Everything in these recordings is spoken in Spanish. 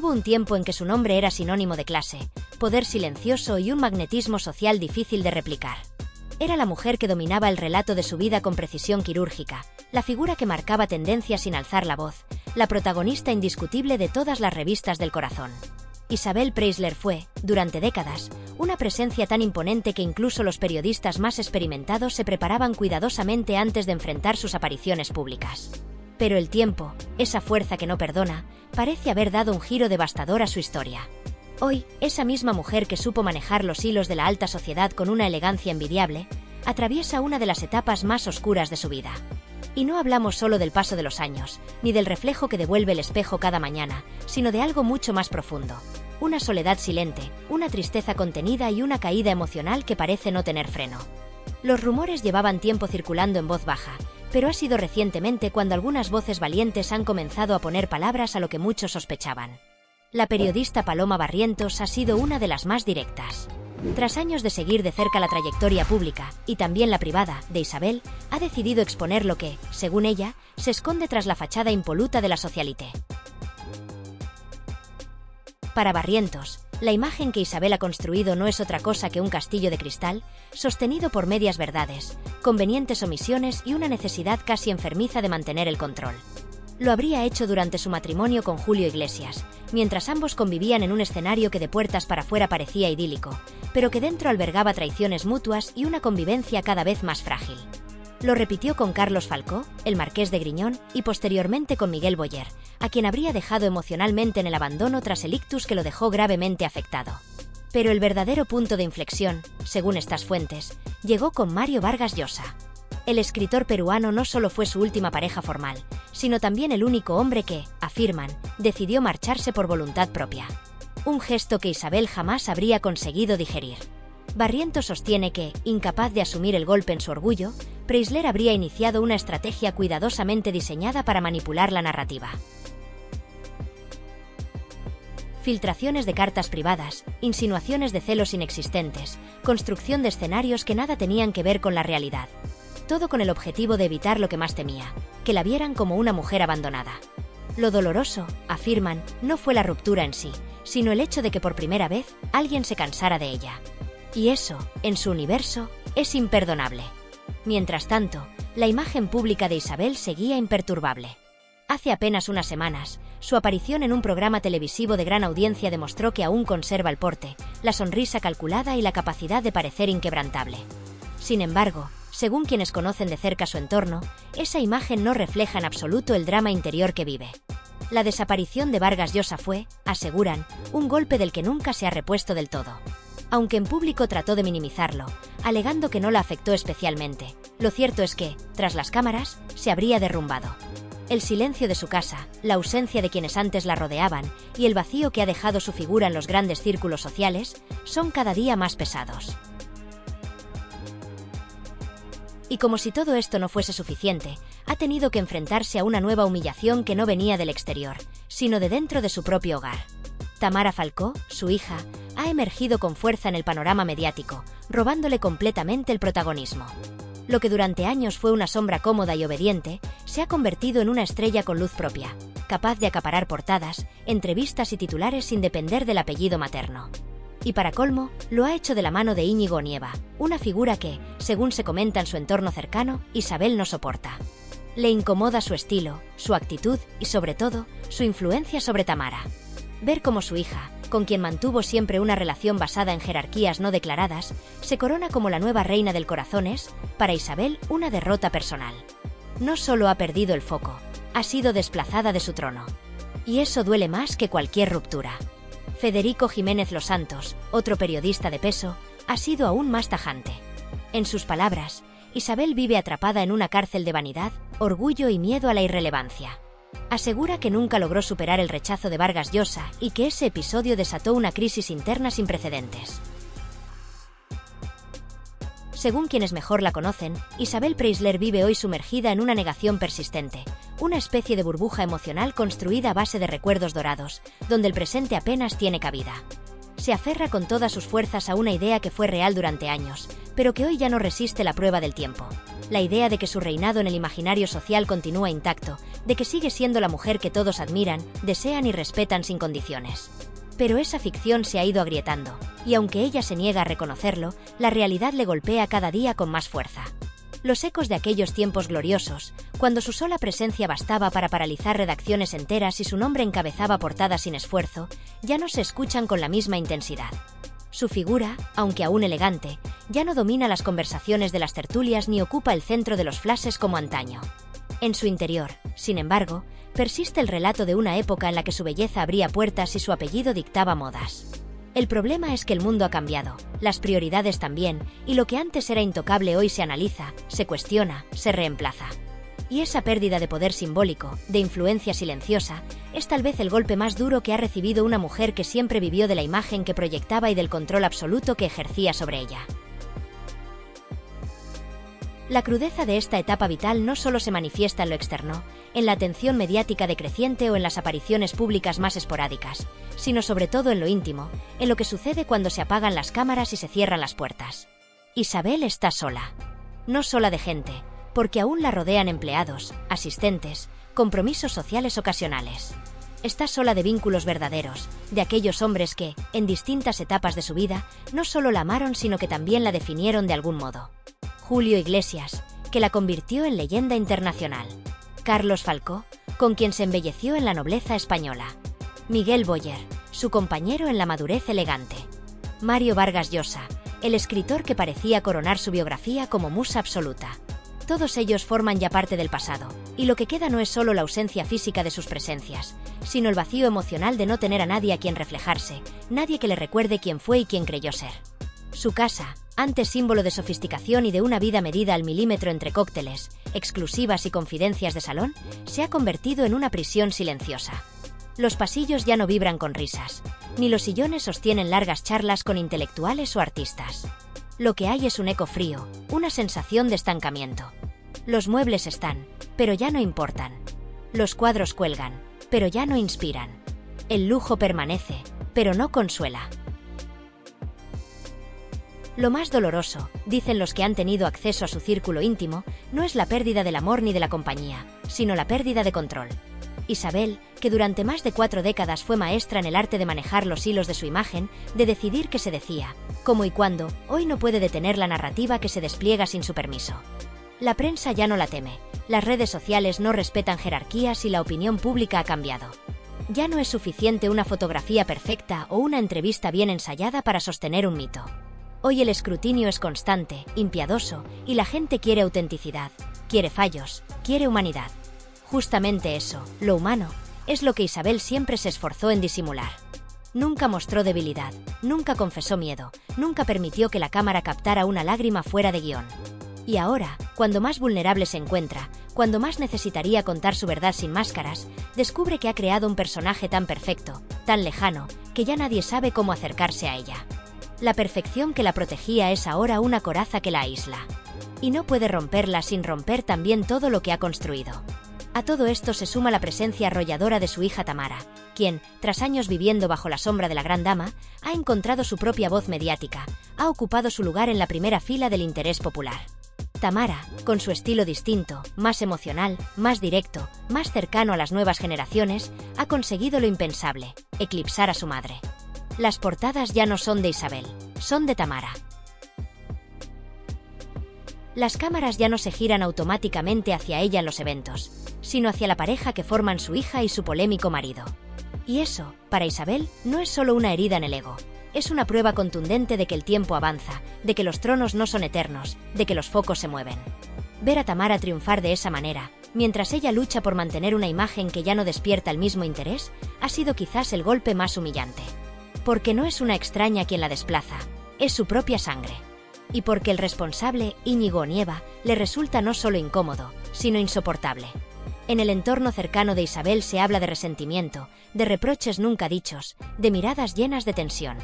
Hubo un tiempo en que su nombre era sinónimo de clase, poder silencioso y un magnetismo social difícil de replicar. Era la mujer que dominaba el relato de su vida con precisión quirúrgica, la figura que marcaba tendencia sin alzar la voz, la protagonista indiscutible de todas las revistas del corazón. Isabel Preisler fue, durante décadas, una presencia tan imponente que incluso los periodistas más experimentados se preparaban cuidadosamente antes de enfrentar sus apariciones públicas. Pero el tiempo, esa fuerza que no perdona, parece haber dado un giro devastador a su historia. Hoy, esa misma mujer que supo manejar los hilos de la alta sociedad con una elegancia envidiable, atraviesa una de las etapas más oscuras de su vida. Y no hablamos solo del paso de los años, ni del reflejo que devuelve el espejo cada mañana, sino de algo mucho más profundo. Una soledad silente, una tristeza contenida y una caída emocional que parece no tener freno. Los rumores llevaban tiempo circulando en voz baja, pero ha sido recientemente cuando algunas voces valientes han comenzado a poner palabras a lo que muchos sospechaban. La periodista Paloma Barrientos ha sido una de las más directas. Tras años de seguir de cerca la trayectoria pública, y también la privada, de Isabel, ha decidido exponer lo que, según ella, se esconde tras la fachada impoluta de la socialité. Para Barrientos, la imagen que Isabel ha construido no es otra cosa que un castillo de cristal, sostenido por medias verdades, convenientes omisiones y una necesidad casi enfermiza de mantener el control. Lo habría hecho durante su matrimonio con Julio Iglesias, mientras ambos convivían en un escenario que de puertas para fuera parecía idílico, pero que dentro albergaba traiciones mutuas y una convivencia cada vez más frágil. Lo repitió con Carlos Falcó, el marqués de Griñón, y posteriormente con Miguel Boyer, a quien habría dejado emocionalmente en el abandono tras el ictus que lo dejó gravemente afectado. Pero el verdadero punto de inflexión, según estas fuentes, llegó con Mario Vargas Llosa. El escritor peruano no solo fue su última pareja formal, sino también el único hombre que, afirman, decidió marcharse por voluntad propia. Un gesto que Isabel jamás habría conseguido digerir. Barrientos sostiene que, incapaz de asumir el golpe en su orgullo, Preisler habría iniciado una estrategia cuidadosamente diseñada para manipular la narrativa. Filtraciones de cartas privadas, insinuaciones de celos inexistentes, construcción de escenarios que nada tenían que ver con la realidad. Todo con el objetivo de evitar lo que más temía, que la vieran como una mujer abandonada. Lo doloroso, afirman, no fue la ruptura en sí, sino el hecho de que por primera vez alguien se cansara de ella. Y eso, en su universo, es imperdonable. Mientras tanto, la imagen pública de Isabel seguía imperturbable. Hace apenas unas semanas, su aparición en un programa televisivo de gran audiencia demostró que aún conserva el porte, la sonrisa calculada y la capacidad de parecer inquebrantable. Sin embargo, según quienes conocen de cerca su entorno, esa imagen no refleja en absoluto el drama interior que vive. La desaparición de Vargas Llosa fue, aseguran, un golpe del que nunca se ha repuesto del todo. Aunque en público trató de minimizarlo, alegando que no la afectó especialmente, lo cierto es que, tras las cámaras, se habría derrumbado. El silencio de su casa, la ausencia de quienes antes la rodeaban y el vacío que ha dejado su figura en los grandes círculos sociales, son cada día más pesados. Y como si todo esto no fuese suficiente, ha tenido que enfrentarse a una nueva humillación que no venía del exterior, sino de dentro de su propio hogar. Tamara Falcó, su hija, ha emergido con fuerza en el panorama mediático, robándole completamente el protagonismo. Lo que durante años fue una sombra cómoda y obediente, se ha convertido en una estrella con luz propia, capaz de acaparar portadas, entrevistas y titulares sin depender del apellido materno. Y para colmo, lo ha hecho de la mano de Íñigo Onieva, una figura que, según se comenta en su entorno cercano, Isabel no soporta. Le incomoda su estilo, su actitud y, sobre todo, su influencia sobre Tamara. Ver cómo su hija, con quien mantuvo siempre una relación basada en jerarquías no declaradas, se corona como la nueva reina del corazón es, para Isabel, una derrota personal. No solo ha perdido el foco, ha sido desplazada de su trono. Y eso duele más que cualquier ruptura. Federico Jiménez Los Santos, otro periodista de peso, ha sido aún más tajante. En sus palabras, Isabel vive atrapada en una cárcel de vanidad, orgullo y miedo a la irrelevancia. Asegura que nunca logró superar el rechazo de Vargas Llosa y que ese episodio desató una crisis interna sin precedentes. Según quienes mejor la conocen, Isabel Preisler vive hoy sumergida en una negación persistente, una especie de burbuja emocional construida a base de recuerdos dorados, donde el presente apenas tiene cabida. Se aferra con todas sus fuerzas a una idea que fue real durante años, pero que hoy ya no resiste la prueba del tiempo. La idea de que su reinado en el imaginario social continúa intacto, de que sigue siendo la mujer que todos admiran, desean y respetan sin condiciones. Pero esa ficción se ha ido agrietando, y aunque ella se niega a reconocerlo, la realidad le golpea cada día con más fuerza. Los ecos de aquellos tiempos gloriosos, cuando su sola presencia bastaba para paralizar redacciones enteras y su nombre encabezaba portadas sin esfuerzo, ya no se escuchan con la misma intensidad. Su figura, aunque aún elegante, ya no domina las conversaciones de las tertulias ni ocupa el centro de los flashes como antaño. En su interior, sin embargo, persiste el relato de una época en la que su belleza abría puertas y su apellido dictaba modas. El problema es que el mundo ha cambiado, las prioridades también, y lo que antes era intocable hoy se analiza, se cuestiona, se reemplaza. Y esa pérdida de poder simbólico, de influencia silenciosa, es tal vez el golpe más duro que ha recibido una mujer que siempre vivió de la imagen que proyectaba y del control absoluto que ejercía sobre ella. La crudeza de esta etapa vital no solo se manifiesta en lo externo, en la atención mediática decreciente o en las apariciones públicas más esporádicas, sino sobre todo en lo íntimo, en lo que sucede cuando se apagan las cámaras y se cierran las puertas. Isabel está sola. No sola de gente, porque aún la rodean empleados, asistentes, compromisos sociales ocasionales. Está sola de vínculos verdaderos, de aquellos hombres que, en distintas etapas de su vida, no solo la amaron sino que también la definieron de algún modo. Julio Iglesias, que la convirtió en leyenda internacional. Carlos Falcó, con quien se embelleció en la nobleza española. Miguel Boyer, su compañero en la madurez elegante. Mario Vargas Llosa, el escritor que parecía coronar su biografía como musa absoluta. Todos ellos forman ya parte del pasado, y lo que queda no es solo la ausencia física de sus presencias, sino el vacío emocional de no tener a nadie a quien reflejarse, nadie que le recuerde quién fue y quién creyó ser. Su casa, antes símbolo de sofisticación y de una vida medida al milímetro entre cócteles, exclusivas y confidencias de salón, se ha convertido en una prisión silenciosa. Los pasillos ya no vibran con risas, ni los sillones sostienen largas charlas con intelectuales o artistas. Lo que hay es un eco frío, una sensación de estancamiento. Los muebles están, pero ya no importan. Los cuadros cuelgan, pero ya no inspiran. El lujo permanece, pero no consuela. Lo más doloroso, dicen los que han tenido acceso a su círculo íntimo, no es la pérdida del amor ni de la compañía, sino la pérdida de control. Isabel, que durante más de 4 décadas fue maestra en el arte de manejar los hilos de su imagen, de decidir qué se decía, cómo y cuándo, hoy no puede detener la narrativa que se despliega sin su permiso. La prensa ya no la teme, las redes sociales no respetan jerarquías y la opinión pública ha cambiado. Ya no es suficiente una fotografía perfecta o una entrevista bien ensayada para sostener un mito. Hoy el escrutinio es constante, impiadoso, y la gente quiere autenticidad, quiere fallos, quiere humanidad. Justamente eso, lo humano, es lo que Isabel siempre se esforzó en disimular. Nunca mostró debilidad, nunca confesó miedo, nunca permitió que la cámara captara una lágrima fuera de guión. Y ahora, cuando más vulnerable se encuentra, cuando más necesitaría contar su verdad sin máscaras, descubre que ha creado un personaje tan perfecto, tan lejano, que ya nadie sabe cómo acercarse a ella. La perfección que la protegía es ahora una coraza que la aísla. Y no puede romperla sin romper también todo lo que ha construido. A todo esto se suma la presencia arrolladora de su hija Tamara, quien, tras años viviendo bajo la sombra de la gran dama, ha encontrado su propia voz mediática, ha ocupado su lugar en la primera fila del interés popular. Tamara, con su estilo distinto, más emocional, más directo, más cercano a las nuevas generaciones, ha conseguido lo impensable, eclipsar a su madre. Las portadas ya no son de Isabel, son de Tamara. Las cámaras ya no se giran automáticamente hacia ella en los eventos, sino hacia la pareja que forman su hija y su polémico marido. Y eso, para Isabel, no es solo una herida en el ego, es una prueba contundente de que el tiempo avanza, de que los tronos no son eternos, de que los focos se mueven. Ver a Tamara triunfar de esa manera, mientras ella lucha por mantener una imagen que ya no despierta el mismo interés, ha sido quizás el golpe más humillante. Porque no es una extraña quien la desplaza, es su propia sangre. Y porque el responsable, Íñigo Onieva, le resulta no solo incómodo, sino insoportable. En el entorno cercano de Isabel se habla de resentimiento, de reproches nunca dichos, de miradas llenas de tensión.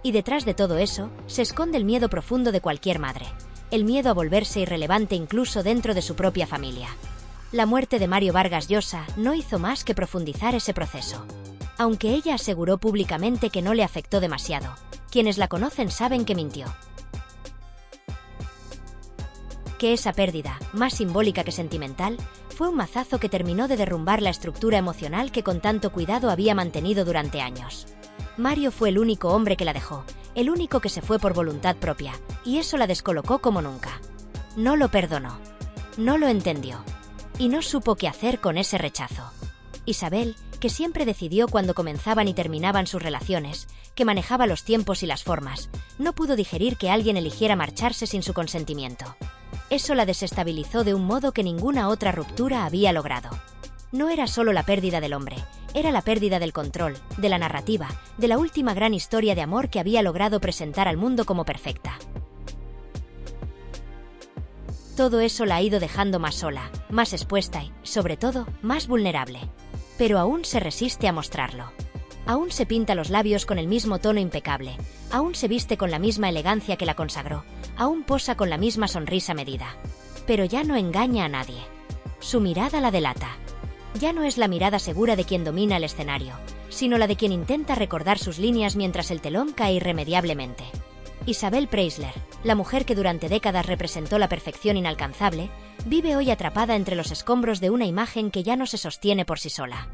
Y detrás de todo eso, se esconde el miedo profundo de cualquier madre, el miedo a volverse irrelevante incluso dentro de su propia familia. La muerte de Mario Vargas Llosa no hizo más que profundizar ese proceso. Aunque ella aseguró públicamente que no le afectó demasiado, quienes la conocen saben que mintió. que esa pérdida, más simbólica que sentimental, fue un mazazo que terminó de derrumbar la estructura emocional que con tanto cuidado había mantenido durante años. Mario fue el único hombre que la dejó, el único que se fue por voluntad propia, y eso la descolocó como nunca. No lo perdonó. No lo entendió. Y no supo qué hacer con ese rechazo. Isabel, que siempre decidió cuándo comenzaban y terminaban sus relaciones, que manejaba los tiempos y las formas, no pudo digerir que alguien eligiera marcharse sin su consentimiento. Eso la desestabilizó de un modo que ninguna otra ruptura había logrado. No era solo la pérdida del hombre, era la pérdida del control, de la narrativa, de la última gran historia de amor que había logrado presentar al mundo como perfecta. Todo eso la ha ido dejando más sola, más expuesta y, sobre todo, más vulnerable. Pero aún se resiste a mostrarlo. Aún se pinta los labios con el mismo tono impecable, aún se viste con la misma elegancia que la consagró, aún posa con la misma sonrisa medida. Pero ya no engaña a nadie. Su mirada la delata. Ya no es la mirada segura de quien domina el escenario, sino la de quien intenta recordar sus líneas mientras el telón cae irremediablemente. Isabel Preisler, la mujer que durante décadas representó la perfección inalcanzable, vive hoy atrapada entre los escombros de una imagen que ya no se sostiene por sí sola.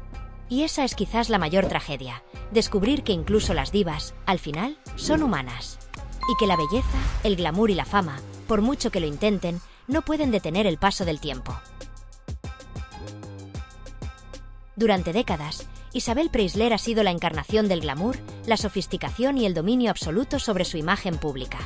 Y esa es quizás la mayor tragedia, descubrir que incluso las divas, al final, son humanas. Y que la belleza, el glamour y la fama, por mucho que lo intenten, no pueden detener el paso del tiempo. Durante décadas, Isabel Preisler ha sido la encarnación del glamour, la sofisticación y el dominio absoluto sobre su imagen pública.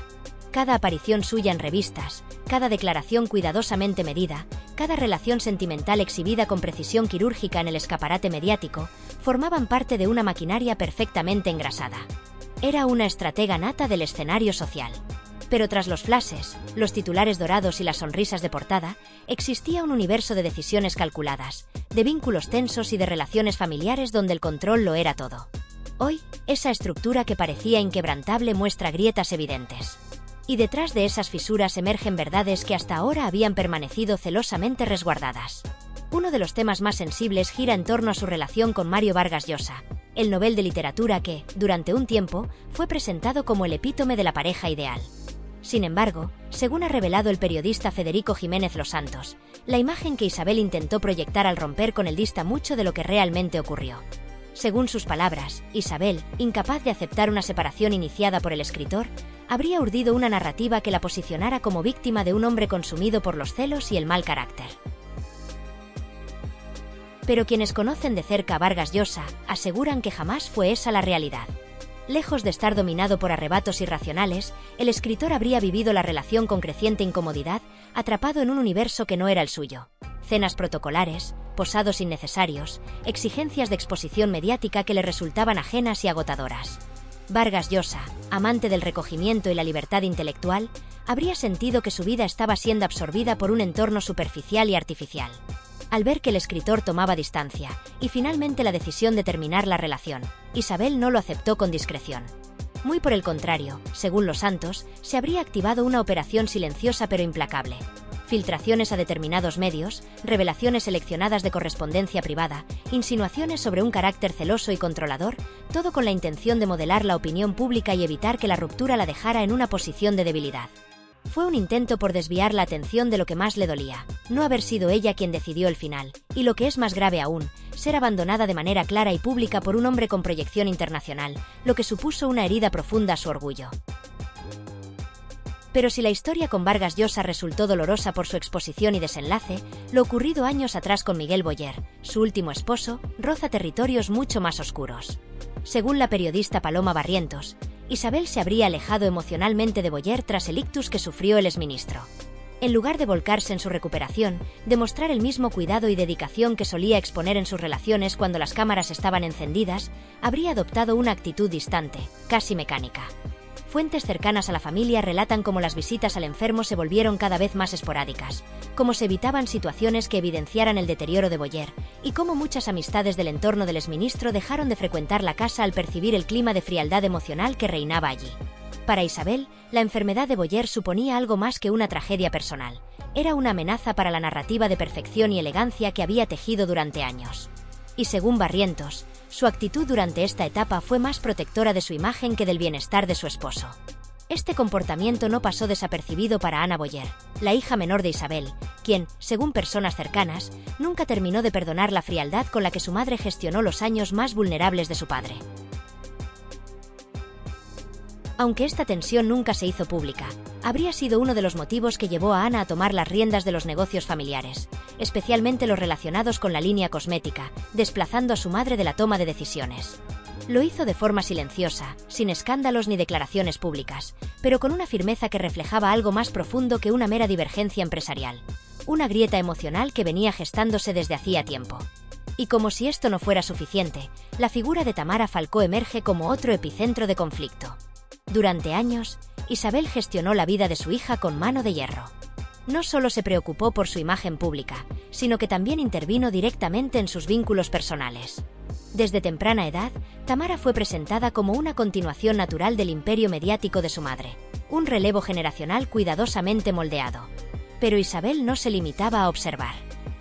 Cada aparición suya en revistas, cada declaración cuidadosamente medida, cada relación sentimental exhibida con precisión quirúrgica en el escaparate mediático, formaban parte de una maquinaria perfectamente engrasada. Era una estratega nata del escenario social. Pero tras los flashes, los titulares dorados y las sonrisas de portada, existía un universo de decisiones calculadas, de vínculos tensos y de relaciones familiares donde el control lo era todo. Hoy, esa estructura que parecía inquebrantable muestra grietas evidentes. Y detrás de esas fisuras emergen verdades que hasta ahora habían permanecido celosamente resguardadas. Uno de los temas más sensibles gira en torno a su relación con Mario Vargas Llosa, el Nobel de Literatura que, durante un tiempo, fue presentado como el epítome de la pareja ideal. Sin embargo, según ha revelado el periodista Federico Jiménez Los Santos, la imagen que Isabel intentó proyectar al romper con él dista mucho de lo que realmente ocurrió. Según sus palabras, Isabel, incapaz de aceptar una separación iniciada por el escritor, habría urdido una narrativa que la posicionara como víctima de un hombre consumido por los celos y el mal carácter. Pero quienes conocen de cerca a Vargas Llosa aseguran que jamás fue esa la realidad. Lejos de estar dominado por arrebatos irracionales, el escritor habría vivido la relación con creciente incomodidad, atrapado en un universo que no era el suyo. Cenas protocolares, posados innecesarios, exigencias de exposición mediática que le resultaban ajenas y agotadoras. Vargas Llosa, amante del recogimiento y la libertad intelectual, habría sentido que su vida estaba siendo absorbida por un entorno superficial y artificial. Al ver que el escritor tomaba distancia, y finalmente la decisión de terminar la relación, Isabel no lo aceptó con discreción. Muy por el contrario, según Los Santos, se habría activado una operación silenciosa pero implacable. Filtraciones a determinados medios, revelaciones seleccionadas de correspondencia privada, insinuaciones sobre un carácter celoso y controlador, todo con la intención de modelar la opinión pública y evitar que la ruptura la dejara en una posición de debilidad. Fue un intento por desviar la atención de lo que más le dolía, no haber sido ella quien decidió el final, y lo que es más grave aún, ser abandonada de manera clara y pública por un hombre con proyección internacional, lo que supuso una herida profunda a su orgullo. Pero si la historia con Vargas Llosa resultó dolorosa por su exposición y desenlace, lo ocurrido años atrás con Miguel Boyer, su último esposo, roza territorios mucho más oscuros. Según la periodista Paloma Barrientos, Isabel se habría alejado emocionalmente de Boyer tras el ictus que sufrió el exministro. En lugar de volcarse en su recuperación, demostrar el mismo cuidado y dedicación que solía exponer en sus relaciones cuando las cámaras estaban encendidas, habría adoptado una actitud distante, casi mecánica. Fuentes cercanas a la familia relatan cómo las visitas al enfermo se volvieron cada vez más esporádicas, cómo se evitaban situaciones que evidenciaran el deterioro de Boyer, y cómo muchas amistades del entorno del exministro dejaron de frecuentar la casa al percibir el clima de frialdad emocional que reinaba allí. Para Isabel, la enfermedad de Boyer suponía algo más que una tragedia personal. Era una amenaza para la narrativa de perfección y elegancia que había tejido durante años. Y según Barrientos, su actitud durante esta etapa fue más protectora de su imagen que del bienestar de su esposo. Este comportamiento no pasó desapercibido para Anna Boyer, la hija menor de Isabel, quien, según personas cercanas, nunca terminó de perdonar la frialdad con la que su madre gestionó los años más vulnerables de su padre. Aunque esta tensión nunca se hizo pública, habría sido uno de los motivos que llevó a Anna a tomar las riendas de los negocios familiares, especialmente los relacionados con la línea cosmética, desplazando a su madre de la toma de decisiones. Lo hizo de forma silenciosa, sin escándalos ni declaraciones públicas, pero con una firmeza que reflejaba algo más profundo que una mera divergencia empresarial, una grieta emocional que venía gestándose desde hacía tiempo. Y como si esto no fuera suficiente, la figura de Tamara Falcó emerge como otro epicentro de conflicto. Durante años, Isabel gestionó la vida de su hija con mano de hierro. No solo se preocupó por su imagen pública, sino que también intervino directamente en sus vínculos personales. Desde temprana edad, Tamara fue presentada como una continuación natural del imperio mediático de su madre, un relevo generacional cuidadosamente moldeado. Pero Isabel no se limitaba a observar.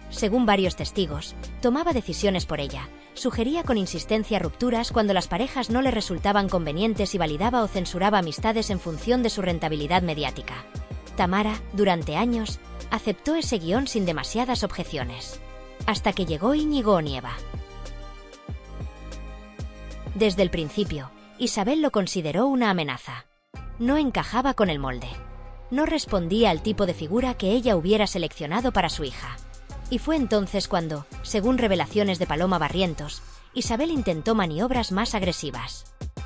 Según varios testigos, tomaba decisiones por ella, sugería con insistencia rupturas cuando las parejas no le resultaban convenientes y validaba o censuraba amistades en función de su rentabilidad mediática. Tamara, durante años, aceptó ese guión sin demasiadas objeciones. Hasta que llegó Íñigo Onieva. Desde el principio, Isabel lo consideró una amenaza. No encajaba con el molde. No respondía al tipo de figura que ella hubiera seleccionado para su hija. Y fue entonces cuando, según revelaciones de Paloma Barrientos, Isabel intentó maniobras más agresivas.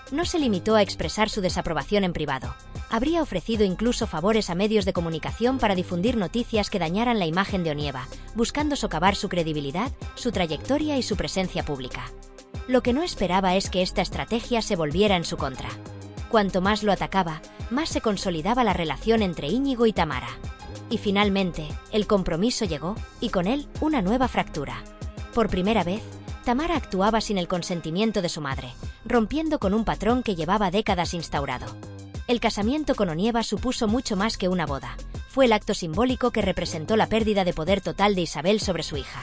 No se limitó a expresar su desaprobación en privado. Habría ofrecido incluso favores a medios de comunicación para difundir noticias que dañaran la imagen de Onieva, buscando socavar su credibilidad, su trayectoria y su presencia pública. Lo que no esperaba es que esta estrategia se volviera en su contra. Cuanto más lo atacaba, más se consolidaba la relación entre Íñigo y Tamara. Y finalmente, el compromiso llegó, y con él, una nueva fractura. Por primera vez, Tamara actuaba sin el consentimiento de su madre, rompiendo con un patrón que llevaba décadas instaurado. El casamiento con Onieva supuso mucho más que una boda. Fue el acto simbólico que representó la pérdida de poder total de Isabel sobre su hija.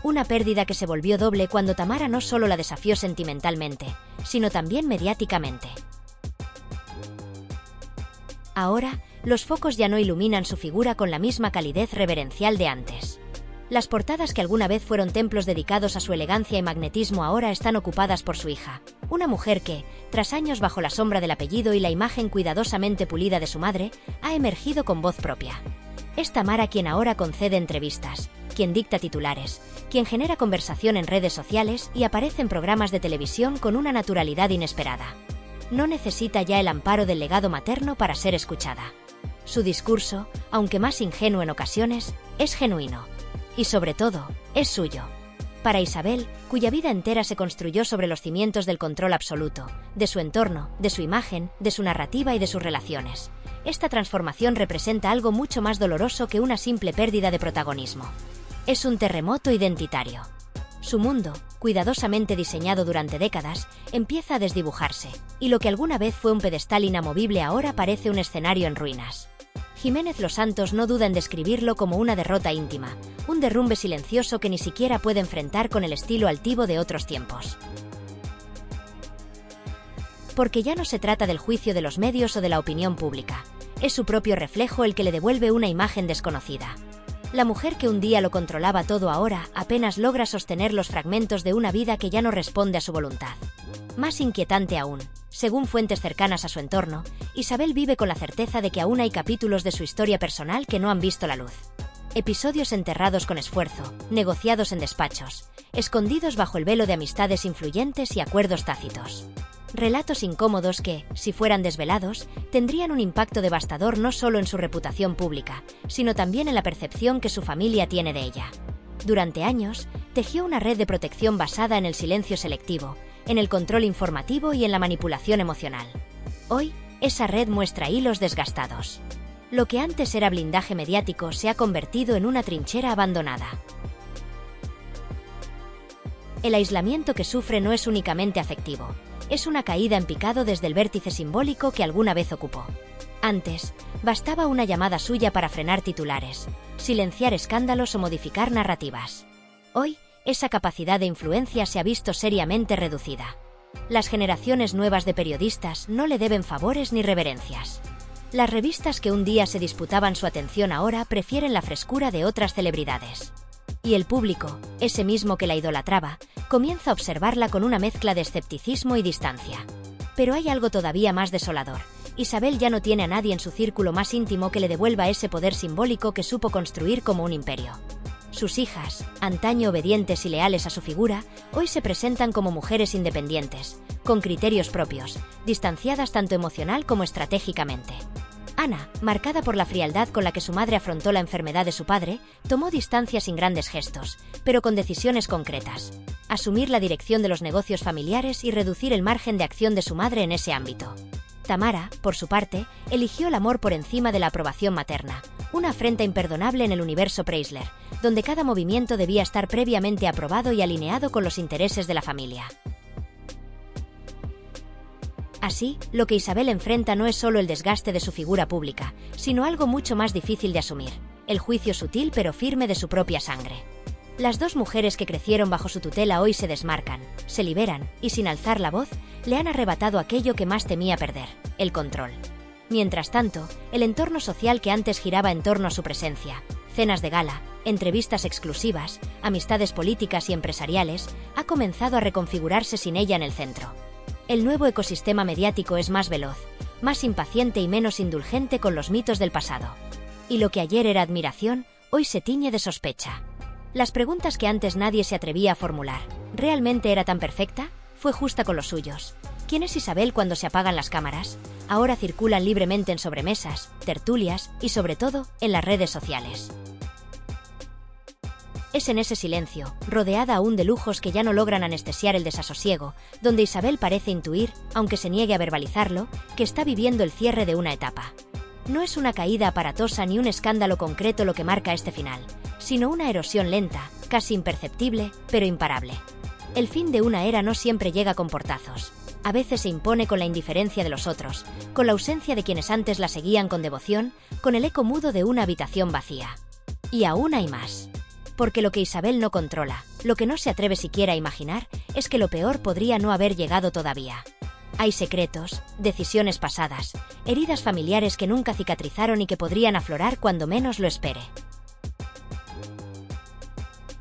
Una pérdida que se volvió doble cuando Tamara no solo la desafió sentimentalmente, sino también mediáticamente. Ahora, los focos ya no iluminan su figura con la misma calidez reverencial de antes. Las portadas que alguna vez fueron templos dedicados a su elegancia y magnetismo ahora están ocupadas por su hija, una mujer que, tras años bajo la sombra del apellido y la imagen cuidadosamente pulida de su madre, ha emergido con voz propia. Es Tamara quien ahora concede entrevistas, quien dicta titulares, quien genera conversación en redes sociales y aparece en programas de televisión con una naturalidad inesperada. No necesita ya el amparo del legado materno para ser escuchada. Su discurso, aunque más ingenuo en ocasiones, es genuino. Y sobre todo, es suyo. Para Isabel, cuya vida entera se construyó sobre los cimientos del control absoluto, de su entorno, de su imagen, de su narrativa y de sus relaciones, esta transformación representa algo mucho más doloroso que una simple pérdida de protagonismo. Es un terremoto identitario. Su mundo, cuidadosamente diseñado durante décadas, empieza a desdibujarse, y lo que alguna vez fue un pedestal inamovible ahora parece un escenario en ruinas. Jiménez Los Santos no duda en describirlo como una derrota íntima, un derrumbe silencioso que ni siquiera puede enfrentar con el estilo altivo de otros tiempos. Porque ya no se trata del juicio de los medios o de la opinión pública, es su propio reflejo el que le devuelve una imagen desconocida. La mujer que un día lo controlaba todo ahora apenas logra sostener los fragmentos de una vida que ya no responde a su voluntad. Más inquietante aún, según fuentes cercanas a su entorno, Isabel vive con la certeza de que aún hay capítulos de su historia personal que no han visto la luz. Episodios enterrados con esfuerzo, negociados en despachos, escondidos bajo el velo de amistades influyentes y acuerdos tácitos. Relatos incómodos que, si fueran desvelados, tendrían un impacto devastador no solo en su reputación pública, sino también en la percepción que su familia tiene de ella. Durante años, tejió una red de protección basada en el silencio selectivo, en el control informativo y en la manipulación emocional. Hoy, esa red muestra hilos desgastados. Lo que antes era blindaje mediático se ha convertido en una trinchera abandonada. El aislamiento que sufre no es únicamente afectivo. Es una caída en picado desde el vértice simbólico que alguna vez ocupó. Antes, bastaba una llamada suya para frenar titulares, silenciar escándalos o modificar narrativas. Hoy, esa capacidad de influencia se ha visto seriamente reducida. Las generaciones nuevas de periodistas no le deben favores ni reverencias. Las revistas que un día se disputaban su atención ahora prefieren la frescura de otras celebridades. Y el público, ese mismo que la idolatraba, comienza a observarla con una mezcla de escepticismo y distancia. Pero hay algo todavía más desolador. Isabel ya no tiene a nadie en su círculo más íntimo que le devuelva ese poder simbólico que supo construir como un imperio. Sus hijas, antaño obedientes y leales a su figura, hoy se presentan como mujeres independientes, con criterios propios, distanciadas tanto emocional como estratégicamente. Ana, marcada por la frialdad con la que su madre afrontó la enfermedad de su padre, tomó distancia sin grandes gestos, pero con decisiones concretas. Asumir la dirección de los negocios familiares y reducir el margen de acción de su madre en ese ámbito. Tamara, por su parte, eligió el amor por encima de la aprobación materna, una afrenta imperdonable en el universo Preisler, donde cada movimiento debía estar previamente aprobado y alineado con los intereses de la familia. Así, lo que Isabel enfrenta no es solo el desgaste de su figura pública, sino algo mucho más difícil de asumir, el juicio sutil pero firme de su propia sangre. Las dos mujeres que crecieron bajo su tutela hoy se desmarcan, se liberan, y sin alzar la voz, le han arrebatado aquello que más temía perder, el control. Mientras tanto, el entorno social que antes giraba en torno a su presencia, cenas de gala, entrevistas exclusivas, amistades políticas y empresariales, ha comenzado a reconfigurarse sin ella en el centro. El nuevo ecosistema mediático es más veloz, más impaciente y menos indulgente con los mitos del pasado. Y lo que ayer era admiración, hoy se tiñe de sospecha. Las preguntas que antes nadie se atrevía a formular, ¿realmente era tan perfecta? ¿Fue justa con los suyos? ¿Quién es Isabel cuando se apagan las cámaras? Ahora circulan libremente en sobremesas, tertulias y sobre todo, en las redes sociales. Es en ese silencio, rodeada aún de lujos que ya no logran anestesiar el desasosiego, donde Isabel parece intuir, aunque se niegue a verbalizarlo, que está viviendo el cierre de una etapa. No es una caída aparatosa ni un escándalo concreto lo que marca este final, sino una erosión lenta, casi imperceptible, pero imparable. El fin de una era no siempre llega con portazos. A veces se impone con la indiferencia de los otros, con la ausencia de quienes antes la seguían con devoción, con el eco mudo de una habitación vacía. Y aún hay más. Porque lo que Isabel no controla, lo que no se atreve siquiera a imaginar, es que lo peor podría no haber llegado todavía. Hay secretos, decisiones pasadas, heridas familiares que nunca cicatrizaron y que podrían aflorar cuando menos lo espere.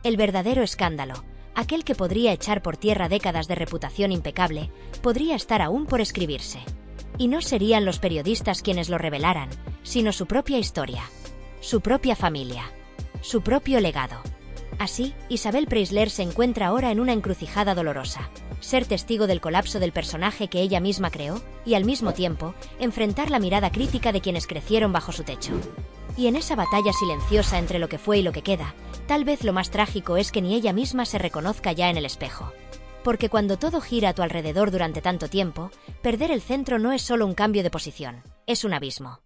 El verdadero escándalo, aquel que podría echar por tierra décadas de reputación impecable, podría estar aún por escribirse. Y no serían los periodistas quienes lo revelaran, sino su propia historia, su propia familia, su propio legado. Así, Isabel Preisler se encuentra ahora en una encrucijada dolorosa. Ser testigo del colapso del personaje que ella misma creó, y al mismo tiempo, enfrentar la mirada crítica de quienes crecieron bajo su techo. Y en esa batalla silenciosa entre lo que fue y lo que queda, tal vez lo más trágico es que ni ella misma se reconozca ya en el espejo. Porque cuando todo gira a tu alrededor durante tanto tiempo, perder el centro no es solo un cambio de posición, es un abismo.